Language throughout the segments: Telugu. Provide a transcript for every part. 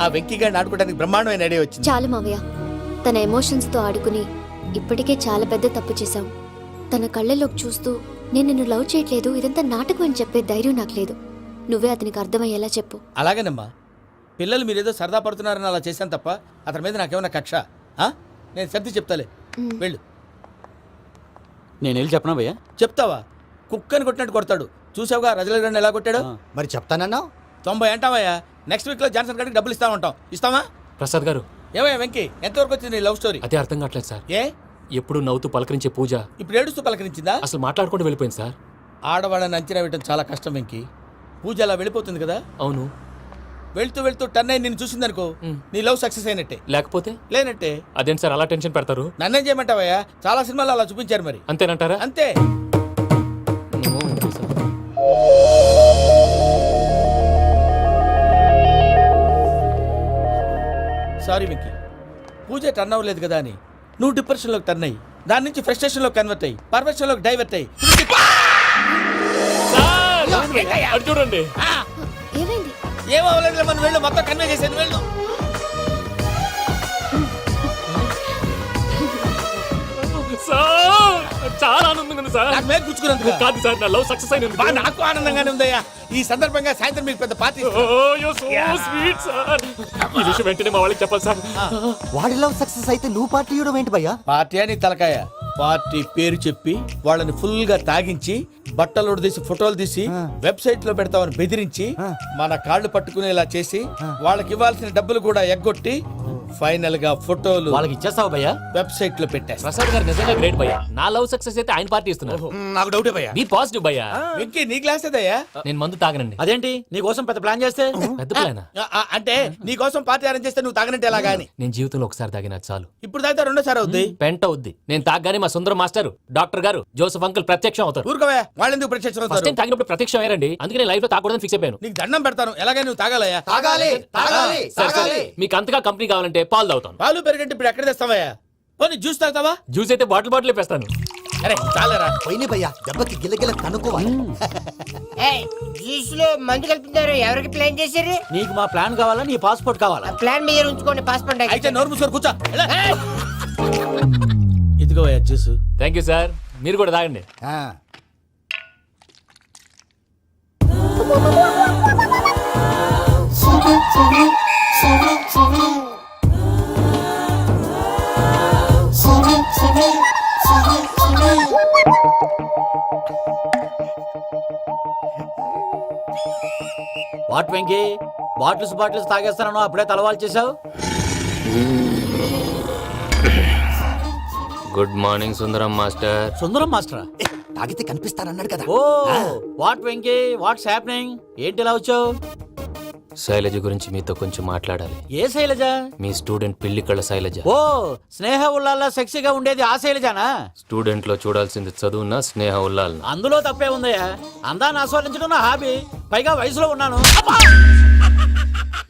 ఆ వెంకీ గారిని ఆడుకోవడానికి బ్రహ్మాండమైన ఐడియా వచ్చింది. చాలు మావయ్య, తన ఎమోషన్స్ తో ఆడుకుని ఇప్పటికే చాలా పెద్ద తప్పు చేశావు. తన కళ్ళలోకి చూస్తూ నేను నిన్ను లవ్ చేయట్లేదు, ఇదంతా నాటకం అని చెప్పే ధైర్యం నాకు లేదు. నువ్వే అతనికి అర్థమయ్యేలా చెప్పు. అలాగేనమ్మా, పిల్లలు మీరేదో సరదా పడుతున్నారని అలా చేశాను తప్ప అతని మీద నాకేమన్నా కక్ష? నేను సర్ది చెప్తాలే, వెళ్ళు. నేను వెళ్ళి చెప్పనా భయ్యా? చెప్తావా? కుక్కని కొట్టినట్టు కొడతాడు. చూసావుగా రజల గారిని ఎలా కొట్టాడు? మరి చెప్తానన్నావు. 90 అంటావయ్యా. నెక్స్ట్ వీక్ లో జాన్సన్ గారికి డబ్బులు ఇస్తామంటాం. ఇస్తావా? ప్రసాద్ గారు, ఏమయ్యా వెంకీ, ఎంతవరకు వచ్చింది నీ లవ్ స్టోరీ? అదే అర్థం కావట్లేదు సార్. ఏ ఎప్పుడు నవ్వుతూ పలకరించే పూజ ఇప్పుడు ఏడుస్తూ పలకరించిందా? అసలు మాట్లాడుకుంటూ వెళ్ళిపోయింది సార్. ఆడవాళ్ళని అంచనా వేయడం చాలా కష్టం వెంకీ. పూజ అలా వెళ్ళిపోతుంది కదా. అవును. వెళ్తూ వెళ్తూ టర్న్ అయి నిన్ను చూసిందనుకో, నీ లవ్ సక్సెస్ అయినట్టే. లేకపోతే లేనట్టే. అదేంటి సార్ అలా టెన్షన్ పెడతారు? నన్నేం చేయమంటావయ్యా? చాలా సినిమాలు అలా చూపించారు. మరి అంతేనంటారా? అంతే. సారీ వెంకీ, పూజ టర్న్ అవ్వలేదు కదా అని నువ్వు డిప్రెషన్లోకి టర్న్ అయ్యి దాని నుంచి ఫ్రస్ట్రేషన్లో కన్వర్ట్ అయ్యి పర్వర్షన్లోకి డైవర్ట్ అయ్యి చూడండి. ఏమైంది? ఏమవ్వలేదు, మనం వెళ్ళు, మొత్తం కన్వే చేసేది. వెళ్ళు. చాలా ఆనందంగా ఉంది సార్. నాకు మేలు గుచ్చుకున్నందుకు కాదు సార్, నా లవ్ సక్సెస్ అయినందుకు. నాకు ఆనందంగానే ఉందయ్యా. ఈ సందర్భంగా సాయంత్రం మీకు పెద్ద పార్టీ. ఈ విషయం వెంటనే మా వాళ్ళకి చెప్పాలి సార్. వాడి లవ్ సక్సెస్ అయితే నువ్వు పార్టీ ఇవ్వడం ఏంటి భయ్యా? పార్టీ అని తలకాయ. పార్టీ పేరు చెప్పి వాళ్ళని ఫుల్ గా తాగించి బట్టలు తీసి ఫోటోలు తీసి వెబ్సైట్ లో పెడతామని బెదిరించి మన కాళ్ళు పట్టుకునేలా చేసి వాళ్ళకి ఇవ్వాల్సిన డబ్బులు కూడా ఎగ్గొట్టి ఫైనల్ గా ఫోటోలు వాళ్ళకి ఇచ్చేస్తావు భయ్యా? వెబ్సైట్ లో పెట్టేస్తా. ప్రసాద్ గారు నిజంగా గ్రేట్ భయ్యా. నా లవ్ సక్సెస్ అయితే ఆయన పార్టీ ఇస్తున్నారు. నాకు డౌటే భయ్యా. బీ పాజిటివ్ భయ్యా. వెంకీ నీ గ్లాస్ ఏదయ్యా? నేను మందు తాగనండి. అదేంటి నీ కోసం పెద్ద ప్లాన్ చేస్తే? పెద్ద ప్లానా? అంటే నీ కోసం పార్టీ అరేంజ్ చేస్తే నువ్వు తాగనంటే ఎలాగా అని. నేను జీవితంలో ఒకసారి తాగినా చాలు. ఇప్పుడు తాగితే రెండోసారి అవుద్ది. పెంట అవుద్ది. నేను తాగగానే మా సుందరం మాస్టర్, డాక్టర్ గారు, జోసఫ్ అంకుల్ ప్రత్యక్షం అవుతారు. ఊరుకోవే, వాళ్ళు ఎందుకు ప్రత్యక్షం ఫస్ట్ అవుతారు? టైం తాగినప్పుడు ప్రత్యక్షం అయ్యారండి. అందుకే నేను లైఫ్ లో తాగకూడదని ఫిక్స్ అయిపోయాను. నీకు దండం పెడతాను, ఎలాగైనా నువ్వు తాగాలయ్యా. తాగాలి తాగాలి తాగాలి. మీకు అంతగా కంపెనీ కావాలంటే పాలు తాగుతాను. పాలు పెరిగంటే ఇప్పుడు ఎక్కడ తెస్తావయ్యా? పోనీ జ్యూస్ తాగుతావా? జ్యూస్ అయితే బాటిల్ వేస్తాను. అరే చాలరా. పోయిన భయ్యా, దెబ్బకి గిల్లగిల్ల కనుక్కోవాలి. జ్యూస్ లో మందు కలుపుతున్నారు. ఎవరికి ప్లాన్ చేశారు? నీకు మా ప్లాన్ కావాలా, నీ పాస్పోర్ట్ కావాలా? ప్లాన్ మీద ఉంచుకోండి, పాస్పోర్ట్ అయితే నోరు మూసుకొని కూర్చో. ఇదిగోయా జ్యూస్. Thank you sir. మీరు కూడా తాగండి. వాట్ వెంకీ, బాటిల్స్ తాగేస్తాను అప్పుడే తలవాలు చేసావు. Good morning Sundaram master. Sundaram మాస్టరా? తాగితే కనిపిస్తానన్నాడు కదా. Oh what Venky, what's happening? ఏంటి ఇలా వచ్చావు? శైలజ గురించి మీతో కొంచెం మాట్లాడాలి. ఏ శైలజ? మీ స్టూడెంట్ పిల్లి కళ్ళ శైలజ. ఓ స్నేహ ఉల్లాల్లో సెక్సీగా ఉండేది ఆ శైలజానా? స్టూడెంట్ లో చూడాల్సింది చదువున స్నేహ ఉల్లాల్. అందులో తప్పే ఉందయ్యా. అందాన్ని ఆస్వాదించడం నా హాబీ. పైగా వయసులో ఉన్నాను.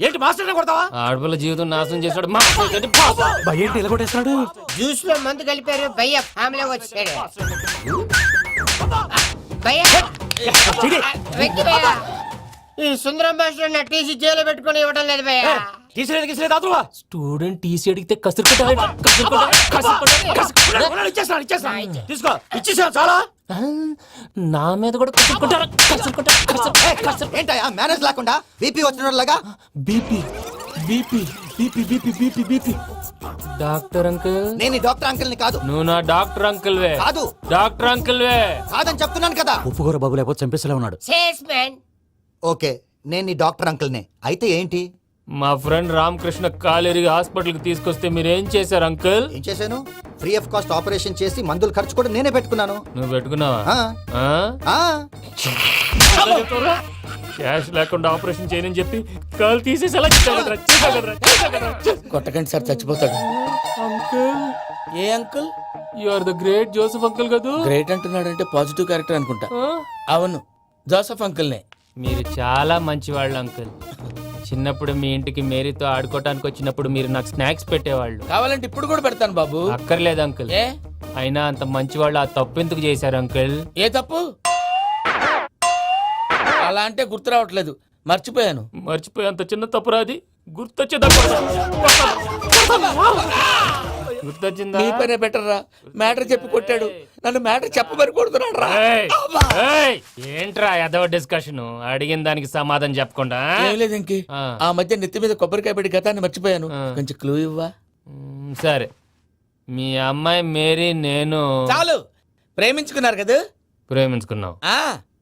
ఏంటి మాస్టర్ కొడతావా? ఆడపిల్ల జీవితం నాశనం చేశాడు. ఏంటి ఇలా కొట్టేస్తున్నాడు? జ్యూస్ లో మందు కలిపారు. భయ్య ఫ్యామిలీ వచ్చాడు. భయ్య వెక్కి భయ్య, ఈ సుందరం భాష నా టీసీ జైలు పెట్టుకుని ఇవ్వడం లేదు భయ్య. స్టూడెంట్ టీసీ అడిగితే తీసుకో, ఇచ్చేసా చాలా. నా మీద కూడా ఏంటయ్యా మేనేజ్ లేకుండా బీపీ వచ్చినలాగా? BP BP BP BP BP BP. Doctor uncle, నేను ఈ డాక్టర్ అంకుల్ ని కాదు. నువ్వు నా డాక్టర్ అంకుల్ వే. కాదు డాక్టర్ అంకుల్ వే. కాదని చెప్తున్నాను కదా. ఉప్పుకూర బాబు లేకపోతే చంపేసేలా ఉన్నాడు. Sales man. ఓకే, నేను ఈ డాక్టర్ అంకుల్ నే. అయితే ఏంటి? మా ఫ్రెండ్ రామకృష్ణ కాలేరికి హాస్పిటల్ కి తీసుకొస్తే మీరేం చేశారు అంకుల్? ఏం చేశాను? ఫ్రీ ఆఫ్ కాస్ట్ ఆపరేషన్ చేసి మందులు ఖర్చు కూడా నేనే పెట్టుకున్నాను. నువ్వు పెట్టుకున్నావా? క్యాష్ లేకుండా ఆపరేషన్ చేయనని చెప్పి కాల్ తీసేసి ఎలా కొట్టకండి సార్, చచ్చిపోతాడు. అంకుల్, ఏ uncle? You are the great Joseph uncle కదా. గ్రేట్ అంటున్నాడంటే పాజిటివ్ క్యారెక్టర్ అనుకుంటా. అవును, జోసెఫ్ అంకుల్నే. మీరు చాలా మంచివాళ్ళు అంకుల్. చిన్నప్పుడు మీ ఇంటికి మేరీతో ఆడుకోవటానికి వచ్చినప్పుడు మీరు నాకు స్నాక్స్ పెట్టేవాళ్ళు. కావాలంటే ఇప్పుడు కూడా పెడతాను బాబు. అక్కర్లేదు అంకుల్. ఏ అయినా అంత మంచివాళ్ళు ఆ తప్పు ఎందుకు చేశారు అంకుల్? ఏ తప్పు? అలా అంటే గుర్తు రావట్లేదు, మర్చిపోయాను. మర్చిపోయి అంత చిన్న తప్పు రాది. గుర్తొచ్చిందా? నీ పనే బెటర్ రా. మ్యాటర్ చెప్పి కొట్టాడు, నన్ను మ్యాటర్ చెప్పమని కొడుతున్నాడు రా. ఏయ్, ఏయ్, ఏంట్రా ఎదవ డిస్కషన్? అడిగిన దానికి సమాధానం చెప్పకుండా ఏం లేదు ఇంకి, ఆ. ఆ మధ్య నెత్తి మీద కొబ్బరికాయ పెట్టి గతాన్ని మర్చిపోయాను. ఆ. కొంచెం క్లూ ఇవ్వా? సరే, మీ అమ్మాయి మేరీ నేను చాలు, ప్రేమించుకున్నారు కదా? ప్రేమించుకున్నావు. ఆ,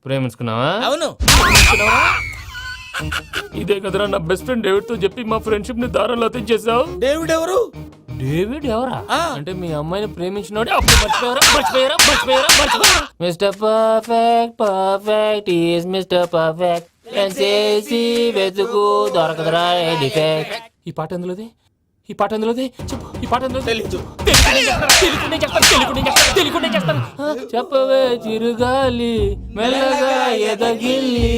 ప్రేమించుకున్నావా? అవును. ఇదే కదరా నా బెస్ట్ ఫ్రెండ్ డేవిడ్ తో చెప్పి మా ఫ్రెండ్షిప్ ని దారంలో తెచ్చేసావు. దేవుడు ఎవరు? డేవిడ్ ఎవరా? ఆ. అంటే మీ అమ్మాయిని ప్రేమించినోడే అప్పుడు మర్చిపోయారా? Mister perfect perfect is mister perfect చేసి వెతుకు దొరకదురా డిఫెక్ట్. ఈ పాట ఎందులోది? చెప్పు, ఈ పాట ఎందులో? తెలీదు. తెలుగునే చేస్తాను. చెప్పవే చిరుగాలి మెల్లగా ఎదగిల్లి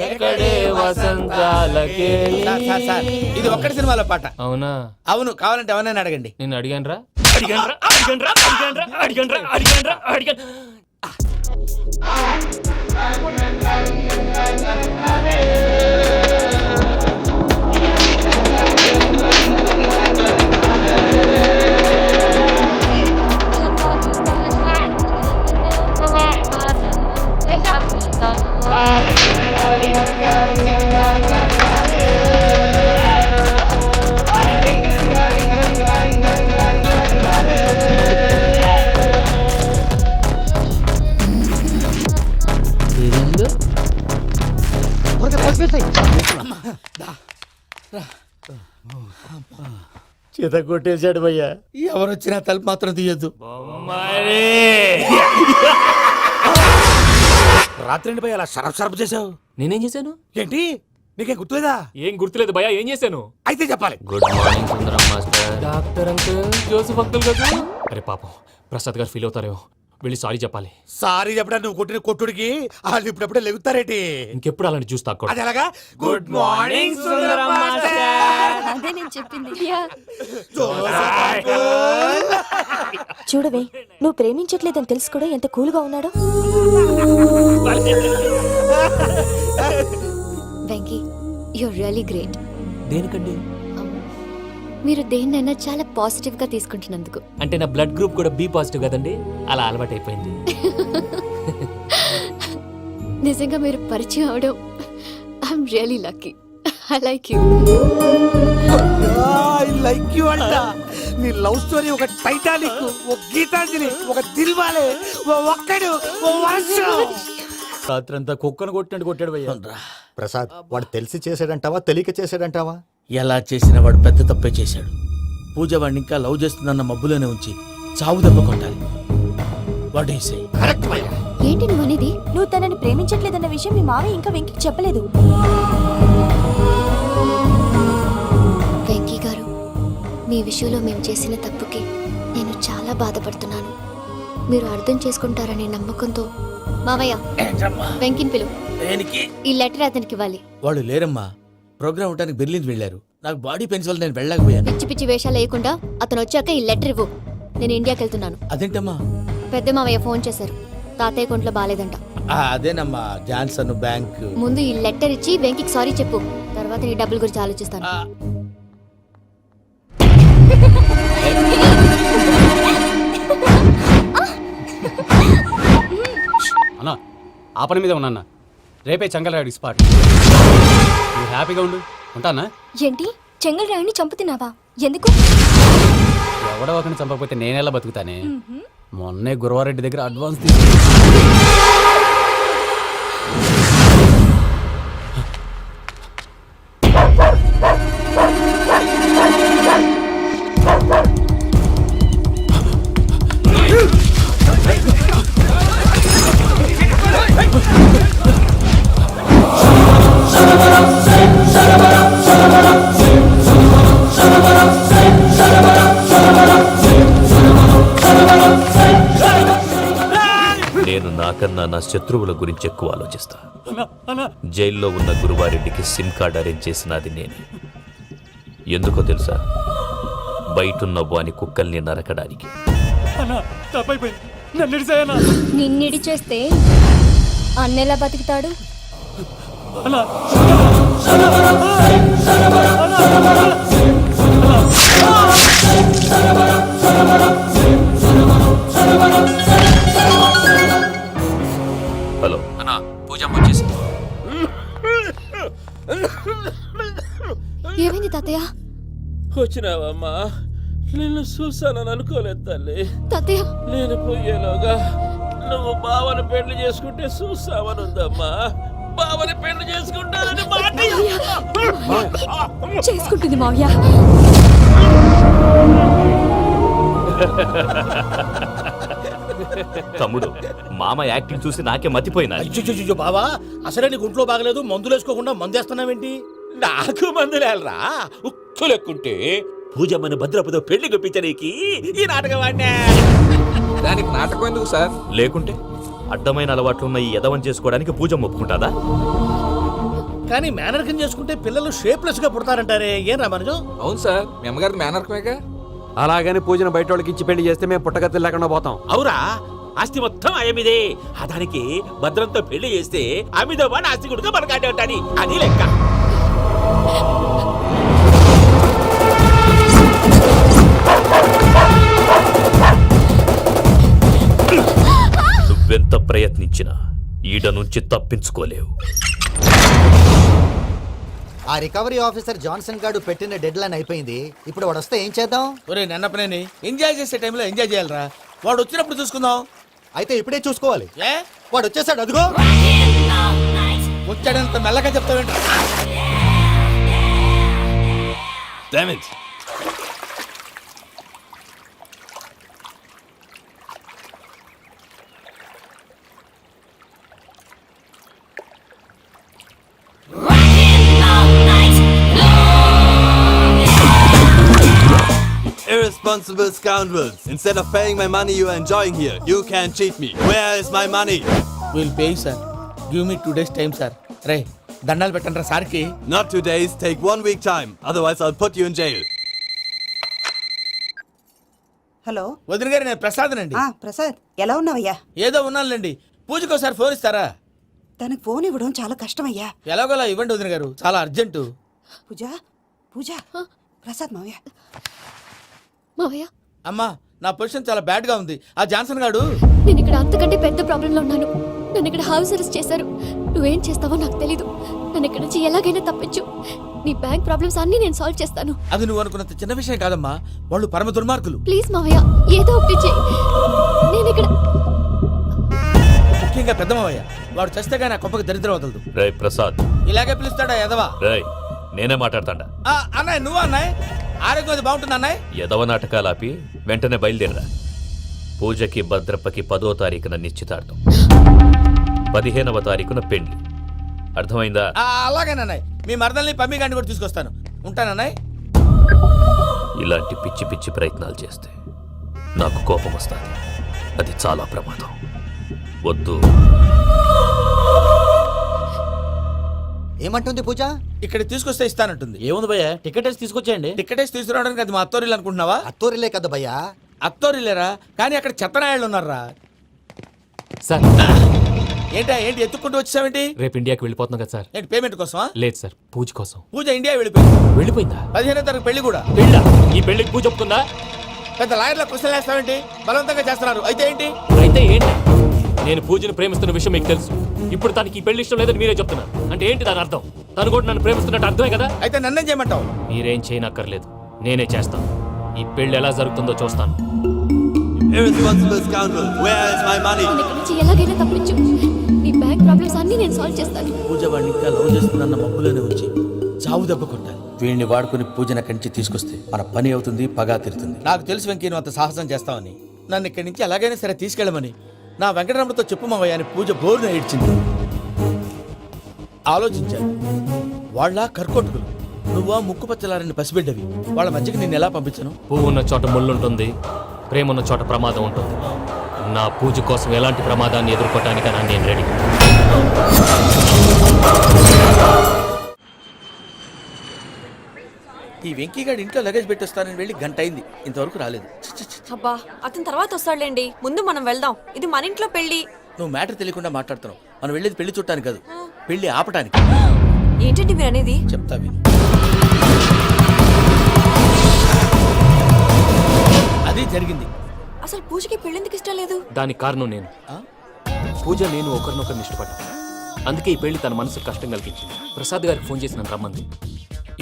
ఎక్కడే వసంతాలకే. సార్, ఇది ఒక్కటి సినిమాలో పాట. అవునా? అవును, కావాలంటే ఎవరైనా అడగండి. నేను అడిగాను. చేత కొట్టేశాడు భయ్యా. ఎవరు వచ్చినా తలుపు మాత్రం తీయద్దు. రాత్రి భయ్య అలా షరఫ్ చేసావు. నేనేం చేశాను? ఏంటి నీకేం గుర్తులేదా? ఏం గుర్తులేదు భయ్యా. ఏం చేశాను? అయితే చెప్పాలి. Good morning Sundaram master. Doctor uncle, Joseph uncle కదా? అరే పాపం, ప్రసాద్ గారు ఫీల్ అవుతారేమో. వెళ్ళి సారీ చెప్పాలి. సారీ చెప్పడా నువ్వు కొట్టిన కొట్టుడికి వాళ్ళు ఇప్పుడప్పుడే లెగుతారేటి? ఇంకెప్పుడు అలాంటి జ్యూస్ తాక్కూడదు. అది ఎలాగా? Good morning Sundaram master. అదే నేను చెప్పింది. చూడవే, నువ్వు ప్రేమించట్లేదని తెలుసు కూడా ఎంత కూల్గా ఉన్నాడో. Venky, you're really great. దేనికండి? మీరు దేన్నైనా చాలా పాజిటివ్ గా తీసుకుంటున్నందుకు. అంటే నా బ్లడ్ గ్రూప్ కూడా బి పాజిటివ్ కదండి, అలా అలవాటు అయిపోయింది. నిజంగా మీరు పరిచయం అవడం I'm really lucky. I like you. I like you అంట. నీ లవ్ స్టోరీ ఒక టైటానిక్, ఒక గీతాంజలి, ఒక దిల్వాలే, ఒక్కడు వర్షం. రాత్రంతా కుక్కను కొట్టాడు భయ్యా. ప్రసాద్, వాడు తెలిసి చేసాడంటావా తెలియక చేసాడంటావా? ఎలా చేసినా వాడు పెద్ద తప్పే చేశాడు. పూజ వాడిని ఇంకా లవ్ చేస్తుందన్న మబ్బులోనే ఉంచి చావు దెబ్బ కొట్టాలి. వాడు ఏంటి నువ్వు అనేది? నువ్వు తనని ప్రేమించట్లేదన్న విషయం మీ మావయ్య ఇంకా వెంకికి చెప్పలేదు. వెంకీ గారు, మీ విషయంలో మేము చేసిన తప్పుకి నేను చాలా బాధపడుతున్నాను. మీరు అర్థం చేసుకుంటారనే నమ్మకంతో మావయ్య వెంకిని పిలువు. ఈ లెటర్ అతనికి ఇవ్వాలి. వాళ్ళు లేరమ్మా, ప్రోగ్రామ్ ఉండడానికి బెర్లిన్ వెళ్ళారు. నాకు బాడీ పెయిన్స్ వల్ల నేను వెళ్ళలేకపోయాను. పిచ్చి పిచ్చి వేషాలు వేయకుండా అతను వచ్చాక ఈ లెటర్ ఇవ్వు. నేను ఇండియాకి వెళ్తున్నాను. అదేంటమ్మా? పెద్ద మావయ్య ఫోన్ చేశారు. తాతయ్య కొంట్లో బాలేదంట. అదేనమ్మా, జాన్సన్ బ్యాంక్. ముందు ఈ లెటర్ ఇచ్చి వెంకికి సారీ చెప్పు. తర్వాత నీ డబ్బుల గురించి ఆలోచిస్తాను. అన్నా, ఆ పని మీద ఉన్నా. రేపే చంగలరాయుడికి స్పాట్. నువ్వు హ్యాపీగా ఉండు. ఉంటానా? ఏంటి, చెంగల్ రాయుడిని చంపుతున్నావా? ఎందుకు? ఎవడో ఒకరిని చంపకపోతే నేనెలా బతుకుతానే? మొన్నే గురవారెడ్డి దగ్గర అడ్వాన్స్ తీసుకు. నేను నాకన్నా నా శత్రువుల గురించి ఎక్కువ ఆలోచిస్తా. జైల్లో ఉన్న గురువారెడ్డికి సిమ్ కార్డ్ అరేంజ్ చేసినది నేనే. ఎందుకో తెలుసా? బయటున్న వాని కుక్కల్ని నరకడానికి. నిన్నిడి చేస్తే అన్నెలా బతుకుతాడు? హలో అన్నా పూజమ్మ వచ్చేసింది. ఏమైంది తాతయ్య? వచ్చినావమ్మా, నిన్ను చూసానని అనుకోలేదు తల్లి. తాతయ్య నేను పోయేలోగా నువ్వు బావని పెళ్లి చేసుకుంటే చూసావని ఉందమ్మా. బావని పెళ్లి చేసుకుంటానని మాట చేసుకుంటుంది మావయ్య. తమ్ముడు మామ యాక్టింగ్ చూసి నాకే మతిపోయినా. అయ్యో బావా, అసలే నీకు ఒంట్లో బాగలేదు, మందులు వేసుకోకుండా మందు వేస్తున్నావేంటి? నాకు మందులేలరా, ఉక్కు లెక్కుంటే పూజమ్మని భద్రపదో పెళ్లి గుప్పించనీకి ఈ నాటకం ఆడినా. దానికి నాటకం ఎందుకు సార్? లేకుంటే అడ్డమైన అలవాట్లున్న ఈ యదవం చేసుకోవడానికి పూజమ్మ ఒప్పుకుంటాదా? కానీ మేనర్కం చేసుకుంటే పిల్లలు షేప్లెస్ గా పుడతారంటారే, ఏం రామానుజం? అవును సార్, మీ అమ్మగారిది మేనర్కమేగా. అలాగని పూజను బయట వాళ్ళకి ఇచ్చి పెళ్లి చేస్తే మేము పుట్టగతి లేకుండా పోతాం. అవురా, ఆస్తి మొత్తం ఆయమిదే. ఆ దానికి భద్రంతో పెళ్లి చేస్తే ఆమెతో పాటు ఆస్తి గుడుగా మనకాడే ఉంటాని, అది లెక్క. నువ్వెంత ప్రయత్నించినా ఈడ నుంచి తప్పించుకోలేవు. ఆ రికవరీ ఆఫీసర్ జాన్సన్ గారు పెట్టిన డెడ్ లైన్ అయిపోయింది. ఇప్పుడు వాడు వస్తే ఏం చేద్దాం? ఒరే నన్నపనేని, ఎంజాయ్ చేసే టైంలో ఎంజాయ్ చేయాలరా. వాడు వచ్చినప్పుడు చూసుకుందాం. అయితే ఇప్పుడే చూసుకోవాలి. ఏ వాడు వచ్చేసాడు, అదిగో. వచ్చాడంత మెల్లగా చెప్తావేంటి? Irresponsible scoundrels. Instead of paying my money you are enjoying here, you can cheat me. Where is my money? Will pay sir. Give me 2 days time sir. రే దండాలు పెట్టండి రా సార్కి. Not 2 days, take 1 week time. Otherwise I'll put you in jail. Hello. వదిన గారు, నేను ప్రసాదనండి. ప్రసాద్, ఎలా ఉన్నావయ్యా? ఏదో ఉన్నానులేండి. పూజకి ఒకసారి ఫోన్ ఇస్తారా? తనకు ఫోన్ ఇవ్వడం చాలా కష్టమయ్యా. ఎలాగోలా ఇవ్వండి వదిన గారు, చాలా అర్జెంటు. పూజ పూజ, ప్రసాద్ మావయ్య. మావయ్య, అమ్మా, నా పొజిషన్ చాలా బ్యాడ్ గా ఉంది. ఆ జాన్సన్ గాడు నేను ఇక్కడ అంతకంటే పెద్ద ప్రాబ్లంలో ఉన్నాను. నన్ను ఇక్కడ హౌస్ అరెస్ట్ చేశారు. నువ్వేం చేస్తావో నాకు తెలీదు. నన్ను ఇక్కడ నుంచి ఎలాగైనా తప్పించు. నీ బ్యాంక్ ప్రాబ్లమ్స్ అన్ని నేను సాల్వ్ చేస్తాను. అది నువ్వు అనుకున్నంత చిన్న విషయం కాదమ్మా. వాళ్ళు పరమ దుర్మార్గులు. ప్లీజ్ మావయ్య, ఏదో ఒకటి చెయ్యి. నేను ఇక్కడ ముఖ్యంగా పెద్ద మావయ్య, వాడు చస్తే గానీ ఆ కొంపకి దరిద్రం వదలదు. రేయ్ ప్రసాద్. ఇలాగే పిలుస్తాడా ఎదవా? రేయ్ నేనే మాట్లాడతాడా? అన్నయ్య, నువ్వు అన్నయ్య. ఆరోగ్యం అది బాగుంటుంది అన్నయ్య. యదవ నాటకాలు ఆపి వెంటనే బయలుదేరరా. పూజకి భద్రప్పకి 10వ తారీఖున నిశ్చితార్థం, 15వ తారీఖున పెళ్లి. అర్థమైందా? అలాగేనన్నయ్య. మీ మరదల్ని పమ్మి గాండి కూడా తీసుకొస్తాను. ఉంటానన్నయ్య. ఇలాంటి పిచ్చి పిచ్చి ప్రయత్నాలు చేస్తే నాకు కోపం వస్తుంది. అది చాలా ప్రమాదం. వద్దు. ఏమంటుంది పూజ? ఇక్కడ తీసుకొస్తే ఇస్తానంటుంది. ఏముంది భయ్య, టికెట్ వేసి తీసుకొచ్చేయండి. టికెట్ వేసి తీసుకురావడానికి అది మా అత్తోరిల్లు అనుకుంటున్నావా? అత్తూరిలే కదా భయ్యా. అత్తోరిల్లేరా, కానీ అక్కడ చెత్తనాయాళ్ళు ఉన్నారా. సార్ ఏంటి ఎత్తుక్కుంటూ వచ్చావేంటి? రేపు ఇండియాకి వెళ్ళిపోతున్నాం కదా సార్. ఏంటి పేమెంట్ కోసమా? లేదు సార్, పూజ కోసం. పూజ ఇండియా వెళ్ళిపోయింది. వెళ్ళిపోయిందా? 15వ తారీఖు పెళ్లి కూడా. పెళ్ళా? ఈ పెళ్లికి పూజ ఒప్పుకుందా? పెద్ద లాయర్ల క్వశ్చన్ వేస్తావేంటి? బలవంతంగా చేస్తున్నారు. అయితే ఏంటి? అయితే ఏంటి? నేను పూజను ప్రేమిస్తున్న విషయం మీకు తెలుసు. ఇప్పుడు తనకి ఈ పెళ్లి ఇష్టం లేదని మీరే చెప్తున్నారు. అంటే ఏంటి దాని అర్థం? తను కూడా నన్ను ప్రేమిస్తున్నట్టు అర్థమే కదా? అయితే నన్నేం చేయమంటావు? మీరేం చేయనక్కర్లేదు, నేనే చేస్తాను. ఈ పెళ్లి ఎలా జరుగుతుందో చూస్తాను. Irresponsible scoundrel. Where is my money? నన్ను ఇక్కడ నుంచి ఎలాగైనా తప్పించు. నీ బ్యాంక్ ప్రాబ్లమ్స్ అన్ని నేను సాల్వ్ చేస్తాను. పూజ వాడిని ఇంకా లవ్ చేస్తుందన్న మబ్బులోనే వచ్చి చావు దెబ్బ కొట్టాలి. వీడిని వాడుకుని పూజన కంచి తీసుకొస్తే మన పని అవుతుంది, పగా తీరుతుంది. నాకు తెలుసు వెంకీ, నువ్వు అంత సాహసం చేస్తావని. నన్ను ఇక్కడి నుంచి ఎలాగైనా సరే తీసుకెళ్ళమని నా వెంకటరమణతో చెప్పు మావయ్య అని పూజ బోరున ఏడ్చింది. ఆలోచించాను. వాళ్ళ కర్కోటకులు, నువ్వా ముక్కుపచ్చలారని పసిబిడ్డవి. వాళ్ళ మధ్యకి నేను ఎలా పంపించను? పువ్వు ఉన్న చోట ముళ్ళుంటుంది, ప్రేమ ఉన్న చోట ప్రమాదం ఉంటుంది. నా పూజ కోసం ఎలాంటి ప్రమాదాన్ని ఎదుర్కోవటానికైనా నేను రెడీ. ఈ వెంకీగాడి ఇంట్లో లగేజ్ పెట్టొస్తానని వెళ్ళి గంట అయింది, ఇంతవరకు రాలేదు. అబ్బా, అతని తర్వాత వస్తాడులేండి. ముందు మనం వెళ్దాం. ఇది మన ఇంట్లో పెళ్లి. నువ్వు మ్యాటర్ తెలియకుండా మాట్లాడుతున్నావు. మనం వెళ్ళేది పెళ్లి చూడటానికి కాదు, పెళ్లి ఆపటానికి. ఏంటండి మీరు అనేది? చెప్తా విను. అది జరిగింది. అసలు పూజకి పెళ్ళెందుకు ఇష్టం లేదు? దానికి కారణం నేను. పూజ నేను ఒకరినొకరిని ఇష్టపడ్డా. అందుకే ఈ పెళ్లి తన మనసుకు కష్టం కలిగించింది. ప్రసాద్ గారికి ఫోన్ చేసి నన్ను రమ్మంది.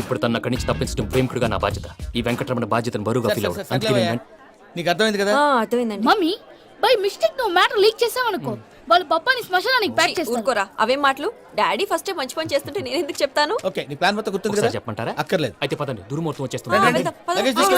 ఇప్పుడు తన అక్కడి నుంచి తప్పించడం ప్రేమికుడుగా నా బాధ్యత. ఈ వెంకటరమణ బాధ్యతను బరువుగా ఫీల్ అవ్వడం. అందుకే నేను నీకు అర్థమైంది కదా? అర్థమైందండి. మమ్మీ బై మిస్టేక్ నువ్వు మ్యాటర్ లీక్ చేసావనుకో, వాళ్ళు పప్పాని శ్మశానానికి ప్యాక్ చేస్తారు. ఊరుకోరా, అవే మాటలు. డాడీ ఫస్ట్ మంచి పని చేస్తుంటే నేను ఎందుకు చెప్తాను? ఓకే, నీ ప్లాన్ మొత్తం గుర్తుంది ఒకసారి కదా? చెప్పమంటారా? అక్కర్లేదు. అయితే పదండి, దుర్ముహూర్తం వచ్చేస్తుంది. రండి, రండి. పద. లగేజ్ తీసుకెళ్ళు.